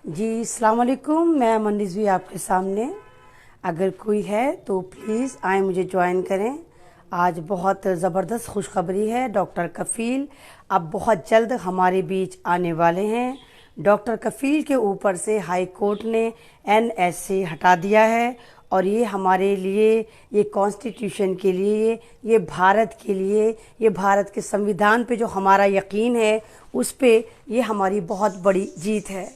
जी अस्सलाम वालेकुम। मैं अमन रिजवी आपके सामने। अगर कोई है तो प्लीज़ आए, मुझे ज्वाइन करें। आज बहुत ज़बरदस्त खुशखबरी है। डॉक्टर कफ़ील अब बहुत जल्द हमारे बीच आने वाले हैं। डॉक्टर कफ़ील के ऊपर से हाई कोर्ट ने NSA हटा दिया है और ये हमारे लिए, ये कॉन्स्टिट्यूशन के लिए, ये भारत के लिए, ये भारत के संविधान पे जो हमारा यकीन है उस पे ये हमारी बहुत बड़ी जीत है।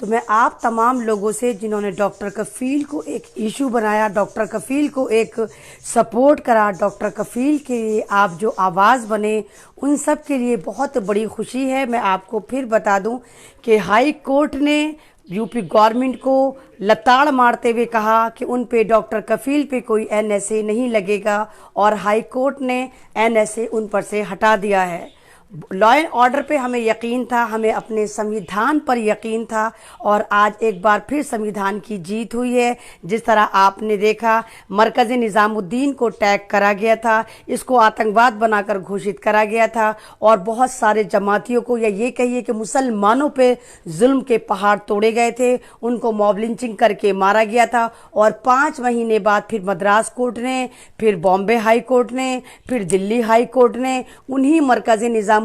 तो मैं आप तमाम लोगों से जिन्होंने डॉक्टर कफ़ील को एक इशू बनाया, डॉक्टर कफ़ील को एक सपोर्ट करा, डॉक्टर कफ़ील के लिए आप जो आवाज़ बने, उन सब के लिए बहुत बड़ी खुशी है। मैं आपको फिर बता दूं कि हाई कोर्ट ने यूपी गवर्नमेंट को लताड़ मारते हुए कहा कि उन पे डॉक्टर कफ़ील पे कोई NSA नहीं लगेगा और हाई कोर्ट ने NSA उन पर से हटा दिया है। लॉ एंड ऑर्डर पे हमें यकीन था, हमें अपने संविधान पर यकीन था और आज एक बार फिर संविधान की जीत हुई है। जिस तरह आपने देखा, मरकज़ी निज़ामुद्दीन को टैग करा गया था, इसको आतंकवाद बनाकर घोषित करा गया था और बहुत सारे जमातियों को, या ये कहिए कि मुसलमानों पे जुल्म के पहाड़ तोड़े गए थे, उनको मॉब लिंचिंग करके मारा गया था। और 5 महीने बाद फिर मद्रास कोर्ट ने, फिर बॉम्बे हाई कोर्ट ने, फिर दिल्ली हाई कोर्ट ने उन्हीं मरकज़ी निज़ामुद्दीन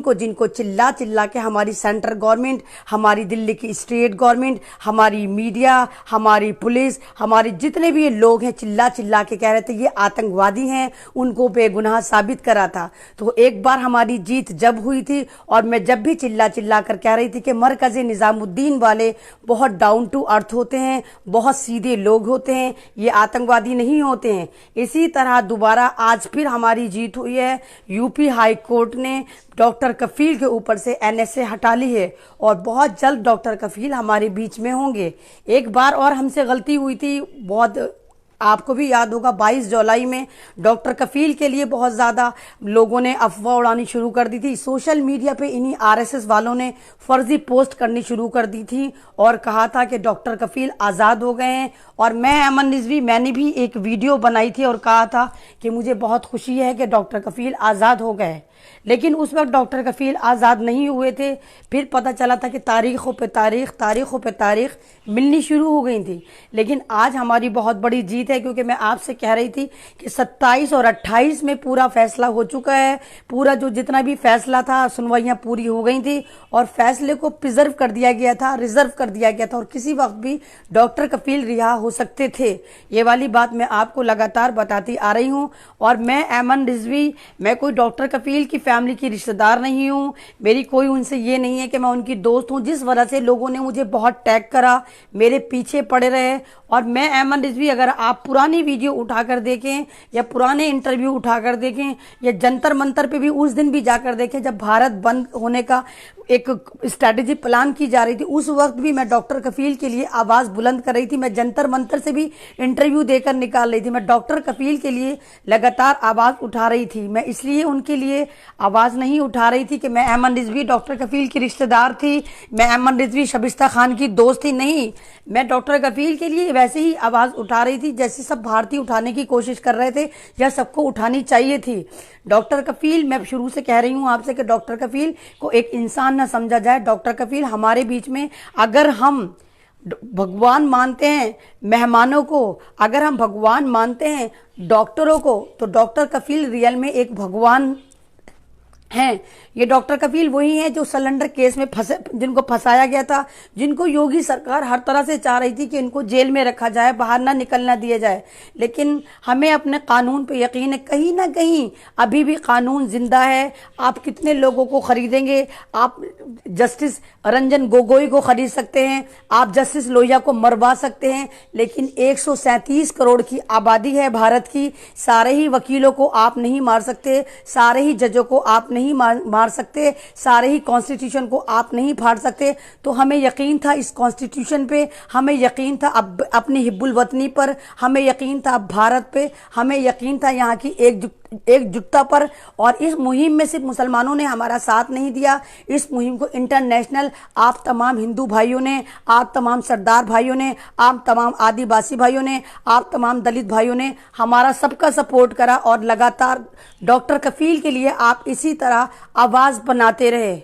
को, जिनको चिल्ला चिल्ला के हमारी सेंट्रल गवर्नमेंट, हमारी दिल्ली की स्टेट गवर्नमेंट, हमारी मीडिया, हमारी पुलिस, हमारे जितने भी ये लोग हैं चिल्ला चिल्ला के कह रहे थे ये आतंकवादी हैं, उनको बेगुनाह साबित करा था। तो एक बार हमारी जीत जब हुई थी और मैं जब भी चिल्ला चिल्ला कर कह रही थी कि मरकज़ी निज़ामुद्दीन वाले बहुत डाउन टू अर्थ होते हैं, बहुत सीधे लोग होते हैं, ये आतंकवादी नहीं होते हैं। इसी तरह दोबारा आज फिर हमारी जीत हुई है। यूपी हाई कोर्ट ने डॉक्टर कफ़ील के ऊपर से NSA हटा ली है और बहुत जल्द डॉक्टर कफ़ील हमारे बीच में होंगे। एक बार और हमसे गलती हुई थी, बहुत आपको भी याद होगा, 22 जुलाई में डॉक्टर कफ़ील के लिए बहुत ज़्यादा लोगों ने अफवाह उड़ानी शुरू कर दी थी। सोशल मीडिया पे इन्हीं RSS वालों ने फर्जी पोस्ट करनी शुरू कर दी थी और कहा था कि डॉक्टर कफ़ील आज़ाद हो गए हैं। और मैं अमन रिजवी, मैंने भी एक वीडियो बनाई थी और कहा था कि मुझे बहुत खुशी है कि डॉक्टर कफ़ील आज़ाद हो गए। लेकिन उस वक्त डॉक्टर कफ़ील आज़ाद नहीं हुए थे। फिर पता चला था कि तारीख़ों पे तारीख़, तारीख़ों पे तारीख़ मिलनी शुरू हो गई थी। लेकिन आज हमारी बहुत बड़ी जीत है, क्योंकि मैं आपसे कह रही थी कि 27 और 28 में पूरा फैसला हो चुका है। पूरा जो जितना भी फैसला था, सुनवाइयाँ पूरी हो गई थी और फैसले को प्रिजर्व कर दिया गया था, रिजर्व कर दिया गया था और किसी वक्त भी डॉक्टर कफ़ील रिहा हो सकते थे। ये वाली बात मैं आपको लगातार बताती आ रही हूँ। और मैं अमन रिजवी, मैं कोई डॉक्टर कफ़ील की फैमिली की रिश्तेदार नहीं हूँ, मेरी कोई उनसे ये नहीं है कि मैं उनकी दोस्त हूँ। जिस वजह से लोगों ने मुझे बहुत टैग करा, मेरे पीछे पड़े रहे। और मैं अमन रिजवी, अगर आप पुरानी वीडियो उठाकर देखें या पुराने इंटरव्यू उठाकर देखें या जंतर मंतर पे भी उस दिन भी जाकर देखें जब भारत बंद होने का एक स्ट्रैटेजी प्लान की जा रही थी, उस वक्त भी मैं डॉक्टर कफ़ील के लिए आवाज़ बुलंद कर रही थी। मैं जंतर मंतर से भी इंटरव्यू देकर निकाल रही थी। मैं डॉक्टर कफ़ील के लिए लगातार आवाज़ उठा रही थी। मैं इसलिए उनके लिए आवाज़ नहीं उठा रही थी कि मैं अमन रिजवी डॉक्टर कफ़ील की रिश्तेदार थी, मैं अमन रिजवी शबिस्ता खान की दोस्त थी। नहीं, मैं डॉक्टर कफ़ील के लिए वैसे ही आवाज़ उठा रही थी जैसे सब भारतीय उठाने की कोशिश कर रहे थे या सबको उठानी चाहिए थी। डॉक्टर कफ़ील, मैं शुरू से कह रही हूँ आपसे कि डॉक्टर कफ़ील को एक इंसान न समझा जाए। डॉक्टर कफ़ील हमारे बीच में, अगर हम भगवान मानते हैं मेहमानों को, अगर हम भगवान मानते हैं डॉक्टरों को, तो डॉक्टर कफ़ील रियल में एक भगवान हैं। ये डॉक्टर कफ़ील वही हैं जो सिलेंडर केस में जिनको फंसाया गया था, जिनको योगी सरकार हर तरह से चाह रही थी कि इनको जेल में रखा जाए, बाहर ना निकलना दिया जाए। लेकिन हमें अपने कानून पे यकीन है, कहीं ना कहीं अभी भी कानून जिंदा है। आप कितने लोगों को खरीदेंगे? आप जस्टिस रंजन गोगोई को खरीद सकते हैं, आप जस्टिस लोहिया को मरवा सकते हैं, लेकिन 137 करोड़ की आबादी है भारत की। सारे ही वकीलों को आप नहीं मार सकते, सारे ही जजों को आप नहीं मार सकते, सारे ही कॉन्स्टिट्यूशन को आप नहीं फाड़ सकते। तो हमें यकीन था इस कॉन्स्टिट्यूशन पे, हमें यकीन था अब अपनी हिब्बुल वतनी पर, हमें यकीन था अब भारत पे, हमें यकीन था यहाँ की एकजुटता पर। और इस मुहिम में सिर्फ मुसलमानों ने हमारा साथ नहीं दिया, इस मुहिम को इंटरनेशनल आप तमाम हिंदू भाइयों ने, आप तमाम सरदार भाइयों ने, आप तमाम आदिवासी भाइयों ने, आप तमाम दलित भाइयों ने हमारा सबका सपोर्ट करा और लगातार डॉक्टर कफ़ील के लिए आप इसी तरह आवाज़ बनाते रहे।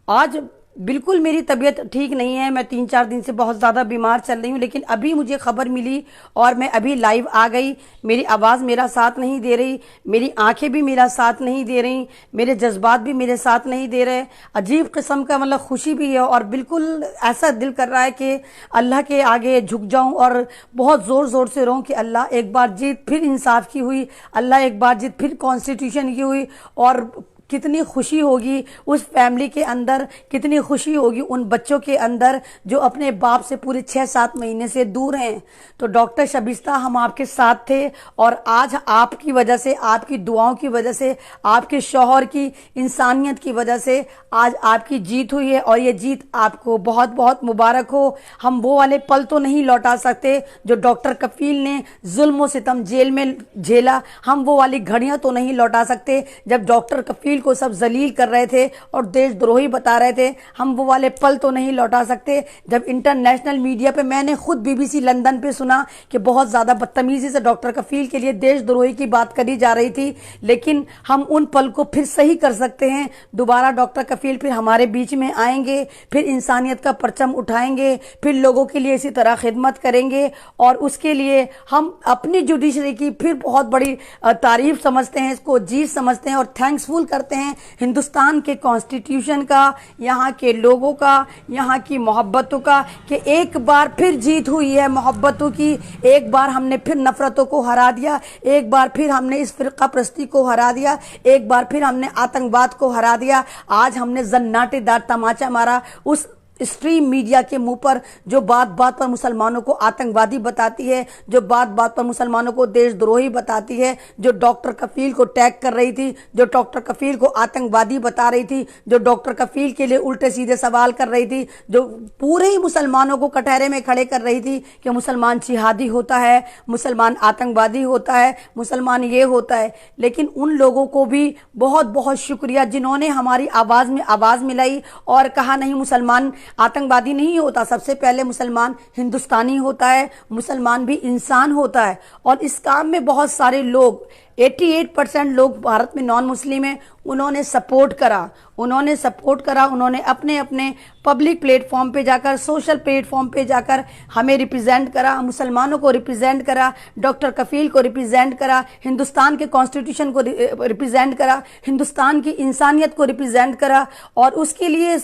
आज बिल्कुल मेरी तबीयत ठीक नहीं है। मैं 3-4 दिन से बहुत ज़्यादा बीमार चल रही हूँ, लेकिन अभी मुझे खबर मिली और मैं अभी लाइव आ गई। मेरी आवाज़ मेरा साथ नहीं दे रही, मेरी आंखें भी मेरा साथ नहीं दे रही, मेरे जज्बात भी मेरे साथ नहीं दे रहे। अजीब किस्म का मतलब खुशी भी है और बिल्कुल ऐसा दिल कर रहा है कि अल्लाह के आगे झुक जाऊँ और बहुत ज़ोर ज़ोर से रोऊँ कि अल्लाह एक बार जीत फिर इंसाफ की हुई, अल्लाह एक बार जीत फिर कॉन्स्टिट्यूशन की हुई। और कितनी खुशी होगी उस फैमिली के अंदर, कितनी खुशी होगी उन बच्चों के अंदर जो अपने बाप से पूरे 6-7 महीने से दूर हैं। तो डॉक्टर शबिस्ता, हम आपके साथ थे और आज आपकी वजह से, आपकी दुआओं की वजह से, आपके शौहर की इंसानियत की वजह से आज आपकी जीत हुई है और ये जीत आपको बहुत बहुत मुबारक हो। हम वो वाले पल तो नहीं लौटा सकते जो डॉक्टर कफील ने जुल्म व सितम जेल में झेला, हम वो वाली घड़ियां तो नहीं लौटा सकते जब डॉक्टर कफील को सब जलील कर रहे थे और देशद्रोही बता रहे थे। हम वो वाले पल तो नहीं लौटा सकते जब इंटरनेशनल मीडिया पे, मैंने खुद बीबीसी लंदन पे सुना कि बहुत ज़्यादा बदतमीजी से डॉक्टर कफील के लिए देशद्रोही की बात करी जा रही थी, लेकिन हम उन पल को फिर सही कर सकते हैं। दोबारा डॉक्टर कफील फिर हमारे बीच में आएंगे, फिर इंसानियत का परचम उठाएंगे, फिर लोगों के लिए इसी तरह खिदमत करेंगे और उसके लिए हम अपनी जुडिशरी की फिर बहुत बड़ी तारीफ समझते हैं, इसको जीत समझते हैं और थैंक्सफुल करते हैं हिंदुस्तान के कॉन्स्टिट्यूशन का, यहाँ के लोगों का, यहाँ की मोहब्बतों का कि एक बार फिर जीत हुई है मोहब्बतों की। एक बार हमने फिर नफरतों को हरा दिया, एक बार फिर हमने इस फिरका प्रस्ती को हरा दिया, एक बार फिर हमने आतंकवाद को हरा दिया। आज हमने जन्नाटेदार तमाचा मारा उस स्ट्रीम मीडिया के मुंह पर जो बात बात पर मुसलमानों को आतंकवादी बताती है, जो बात बात पर मुसलमानों को देशद्रोही बताती है, जो डॉक्टर कफील को टैग कर रही थी, जो डॉक्टर कफील को आतंकवादी बता रही थी, जो डॉक्टर कफील के लिए उल्टे सीधे सवाल कर रही थी, जो पूरे ही मुसलमानों को कटहरे में खड़े कर रही थी कि मुसलमान जिहादी होता है, मुसलमान आतंकवादी होता है, मुसलमान ये होता है। लेकिन उन लोगों को भी बहुत बहुत शुक्रिया जिन्होंने हमारी आवाज़ में आवाज़ मिलाई और कहा नहीं, मुसलमान आतंकवादी नहीं होता, सबसे पहले मुसलमान हिंदुस्तानी होता है, मुसलमान भी इंसान होता है। और इस काम में बहुत सारे लोग, 88% लोग भारत में नॉन मुस्लिम हैं, उन्होंने सपोर्ट करा, उन्होंने अपने अपने पब्लिक प्लेटफॉर्म पे जाकर, सोशल प्लेटफॉर्म पे जाकर हमें रिप्रेजेंट करा, मुसलमानों को रिप्रेजेंट करा, डॉक्टर कफील को रिप्रेजेंट करा, हिंदुस्तान के कॉन्स्टिट्यूशन को रिप्रेजेंट करा, हिंदुस्तान की इंसानियत को रिप्रेजेंट करा। और उसके लिए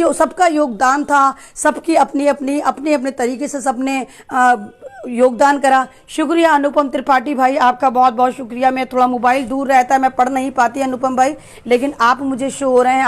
सबका योगदान था, सबकी अपने अपने तरीके से सबने योगदान करा। शुक्रिया अनुपम त्रिपाठी भाई, आपका बहुत बहुत शुक्रिया। मैं थोड़ा मोबाइल दूर रहता है, मैं पढ़ नहीं पाती अनुपम भाई, लेकिन आप मुझे शो हो रहे हैं,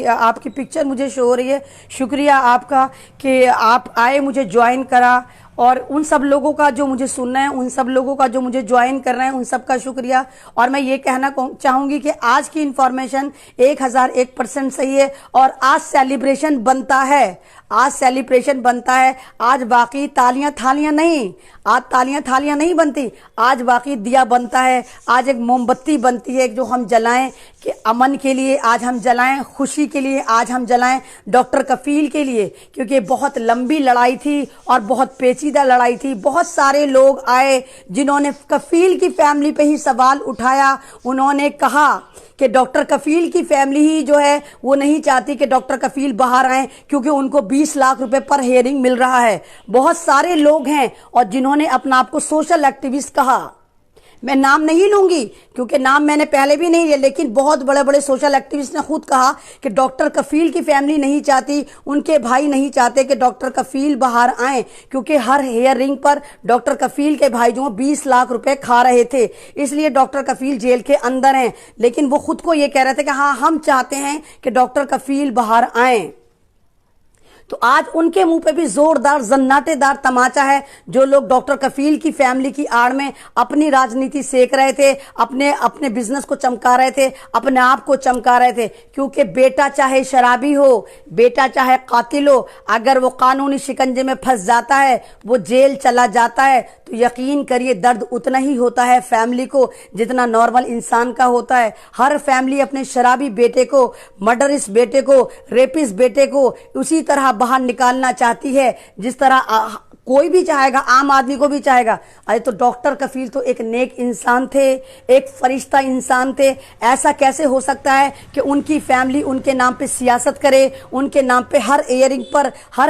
आपकी पिक्चर मुझे शो हो रही है। शुक्रिया आपका कि आप आए, मुझे ज्वाइन करा। और उन सब लोगों का जो मुझे सुनना है, उन सब लोगों का जो मुझे ज्वाइन कर रहे हैं, उन सब का शुक्रिया। और मैं ये कहना चाहूंगी कि आज की इंफॉर्मेशन 1001% सही है और आज सेलिब्रेशन बनता है, आज सेलिब्रेशन बनता है। आज बाकी तालियां थालियां नहीं, आज तालियां थालियां नहीं बनती, आज बाकी दिया बनता है, आज एक मोमबत्ती बनती है जो हम जलाएं कि अमन के लिए आज हम जलाएं, खुशी के लिए आज हम जलाएं, डॉक्टर कफील के लिए, क्योंकि बहुत लंबी लड़ाई थी और बहुत पेचीदा लड़ाई थी। बहुत सारे लोग आए जिन्होंने कफील की फैमिली पे ही सवाल उठाया, उन्होंने कहा कि डॉक्टर कफील की फैमिली ही जो है वो नहीं चाहती कि डॉक्टर कफील बाहर आए क्योंकि उनको 20 लाख रुपए पर हेयरिंग मिल रहा है। बहुत सारे लोग हैं और जिन्होंने अपना आपको सोशल एक्टिविस्ट कहा, मैं नाम नहीं लूंगी क्योंकि नाम मैंने पहले भी नहीं लिया, लेकिन बहुत बड़े बड़े सोशल एक्टिविस्ट ने खुद कहा कि डॉक्टर कफील की फैमिली नहीं चाहती, उनके भाई नहीं चाहते कि डॉक्टर कफील बाहर आए, क्योंकि हर हेयरिंग पर डॉक्टर कफील के भाई जो 20 लाख रुपए खा रहे थे, इसलिए डॉक्टर कफील जेल के अंदर हैं। लेकिन वो खुद को ये कह रहे थे कि हाँ, हम चाहते हैं कि डॉक्टर कफील बाहर आए। तो आज उनके मुंह पे भी जोरदार जन्नाटेदार तमाचा है। जो लोग डॉक्टर कफील की फैमिली की आड़ में अपनी राजनीति सेक रहे थे, अपने बिजनेस को चमका रहे थे, अपने आप को चमका रहे थे, क्योंकि बेटा चाहे शराबी हो, बेटा चाहे कातिल हो, अगर वो कानूनी शिकंजे में फंस जाता है, वो जेल चला जाता है, तो यकीन करिए दर्द उतना ही होता है फैमिली को जितना नॉर्मल इंसान का होता है। हर फैमिली अपने शराबी बेटे को, मर्डरिस्ट बेटे को, रेपिस्ट बेटे को उसी तरह बाहर निकालना चाहती है जिस तरह कोई भी चाहेगा, आम आदमी को भी चाहेगा। अरे तो डॉक्टर कफील तो एक नेक इंसान थे, एक फरिश्ता इंसान थे। ऐसा कैसे हो सकता है कि उनकी फैमिली उनके नाम पे सियासत करे, उनके नाम पे हर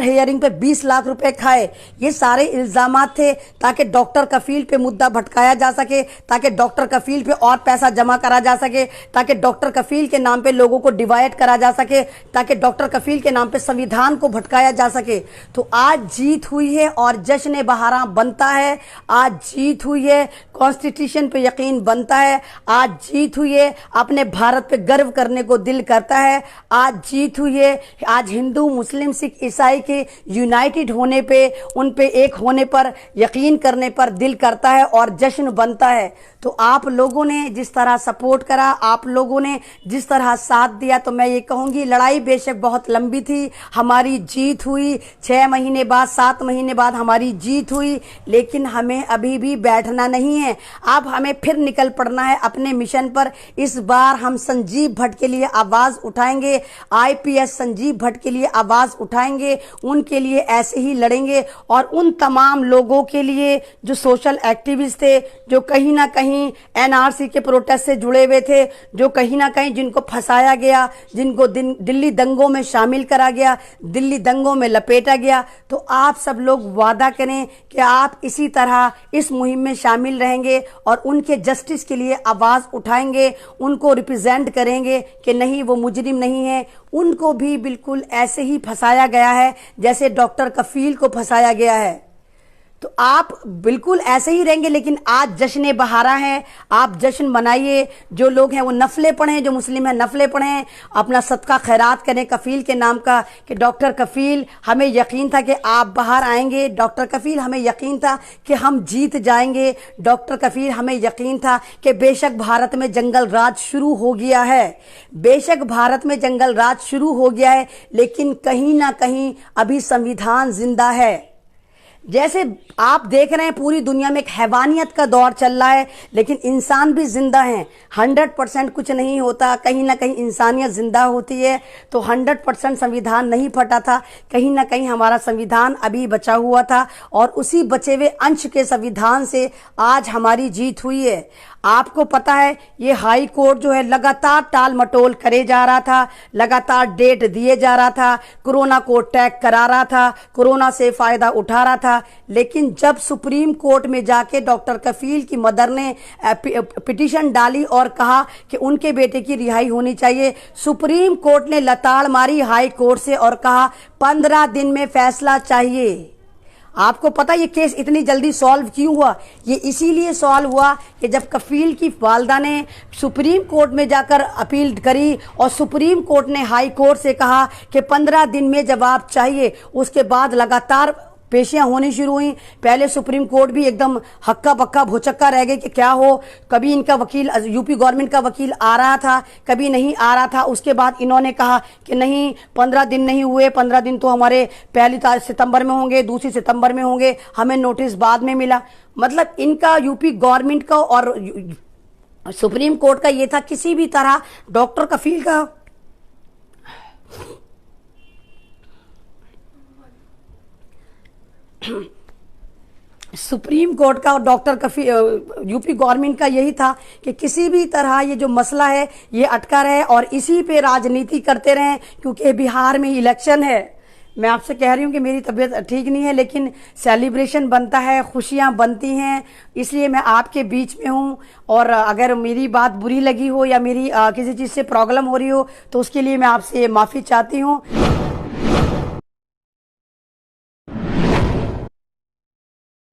हेयरिंग पे 20 लाख रुपए खाए। ये सारे इल्जामात थे ताकि डॉक्टर कफील पे मुद्दा भटकाया जा सके, ताकि डॉक्टर कफील पे और पैसा जमा करा जा सके, ताकि डॉक्टर कफील के नाम पे लोगों को डिवाइड करा जा सके, ताकि डॉक्टर कफील के नाम पे संविधान को भटकाया जा सके। तो आज जीत हुई है और जश्न बहारा बनता है। आज जीत हुई है, कॉन्स्टिट्यूशन पे यकीन बनता है। आज जीत हुई है, अपने भारत पे गर्व करने को दिल करता है। आज जीत हुई है, आज हिंदू मुस्लिम सिख ईसाई के यूनाइटेड होने पे, उन पे एक होने पर यकीन करने पर दिल करता है और जश्न बनता है। तो आप लोगों ने जिस तरह सपोर्ट करा, आप लोगों ने जिस तरह साथ दिया, तो मैं ये कहूँगी लड़ाई बेशक बहुत लंबी थी, हमारी जीत हुई। 6 महीने बाद, 7 महीने बाद हमारी जीत हुई, लेकिन हमें अभी भी बैठना नहीं है। अब हमें फिर निकल पड़ना है अपने मिशन पर। इस बार हम संजीव भट्ट के लिए आवाज़ उठाएंगे, IPS संजीव भट्ट के लिए आवाज़ उठाएंगे, उनके लिए ऐसे ही लड़ेंगे। और उन तमाम लोगों के लिए जो सोशल एक्टिविस्ट थे, जो कहीं ना कहीं NRC के प्रोटेस्ट से जुड़े हुए थे, जो कहीं ना कहीं जिनको फंसाया गया, जिनको दिल्ली दंगों में शामिल करा गया, दिल्ली दंगों में लपेटा गया, तो आप सब लोग वादा करें कि आप इसी तरह इस मुहिम में शामिल रहेंगे और उनके जस्टिस के लिए आवाज़ उठाएंगे, उनको रिप्रेजेंट करेंगे कि नहीं वो मुजरिम नहीं है, उनको भी बिल्कुल ऐसे ही फंसाया गया है जैसे डॉक्टर कफील को फंसाया गया है। तो आप बिल्कुल ऐसे ही रहेंगे। लेकिन आज जश्न बहारा है, आप जश्न मनाइए। जो लोग हैं वो नफले पढ़ें, जो मुस्लिम हैं नफले पढ़ें, अपना सदका खैरात करें कफील के नाम का कि डॉक्टर कफील हमें यकीन था कि आप बाहर आएंगे, डॉक्टर कफील हमें यकीन था कि हम जीत जाएंगे, डॉक्टर कफील हमें यकीन था कि बेशक भारत में जंगल राज शुरू हो गया है, बेशक भारत में जंगल राज शुरू हो गया है, लेकिन कहीं ना कहीं अभी संविधान जिंदा है। जैसे आप देख रहे हैं पूरी दुनिया में एक हैवानियत का दौर चल रहा है, लेकिन इंसान भी जिंदा हैं। 100% कुछ नहीं होता, कहीं ना कहीं इंसानियत जिंदा होती है। तो 100% संविधान नहीं फटा था, कहीं ना कहीं हमारा संविधान अभी बचा हुआ था और उसी बचे हुए अंश के संविधान से आज हमारी जीत हुई है। आपको पता है ये हाई कोर्ट जो है लगातार टाल मटोल करे जा रहा था, लगातार डेट दिए जा रहा था, कोरोना को टैग करा रहा था, कोरोना से फायदा उठा रहा था। लेकिन जब सुप्रीम कोर्ट में जाके डॉक्टर कफील की मदर ने पिटीशन डाली और कहा कि उनके बेटे की रिहाई होनी चाहिए, सुप्रीम कोर्ट ने लताड़ मारी हाई कोर्ट से और कहा 15 दिन में फैसला चाहिए। आपको पता ये केस इतनी जल्दी सॉल्व क्यों हुआ? ये इसीलिए सॉल्व हुआ कि जब कफील की वालदा ने सुप्रीम कोर्ट में जाकर अपील करी और सुप्रीम कोर्ट ने हाई कोर्ट से कहा कि 15 दिन में जवाब चाहिए, उसके बाद लगातार पेशियां होनी शुरू हुई। पहले सुप्रीम कोर्ट भी एकदम हक्का बक्का भोचक्का रह गई कि क्या हो, कभी इनका वकील यूपी गवर्नमेंट का वकील आ रहा था, कभी नहीं आ रहा था। उसके बाद इन्होंने कहा कि नहीं 15 दिन नहीं हुए, 15 दिन तो हमारे पहली सितंबर में होंगे, दूसरी सितंबर में होंगे, हमें नोटिस बाद में मिला। मतलब इनका यूपी गवर्नमेंट का और सुप्रीम कोर्ट का ये था किसी भी तरह डॉक्टर कफील का सुप्रीम कोर्ट का और डॉक्टर कफील यूपी गवर्नमेंट का यही था कि किसी भी तरह ये जो मसला है ये अटका रहे और इसी पे राजनीति करते रहें, क्योंकि बिहार में इलेक्शन है। मैं आपसे कह रही हूँ कि मेरी तबीयत ठीक नहीं है, लेकिन सेलिब्रेशन बनता है, खुशियाँ बनती हैं, इसलिए मैं आपके बीच में हूँ। और अगर मेरी बात बुरी लगी हो या मेरी किसी चीज़ से प्रॉब्लम हो रही हो तो उसके लिए मैं आपसे माफ़ी चाहती हूँ।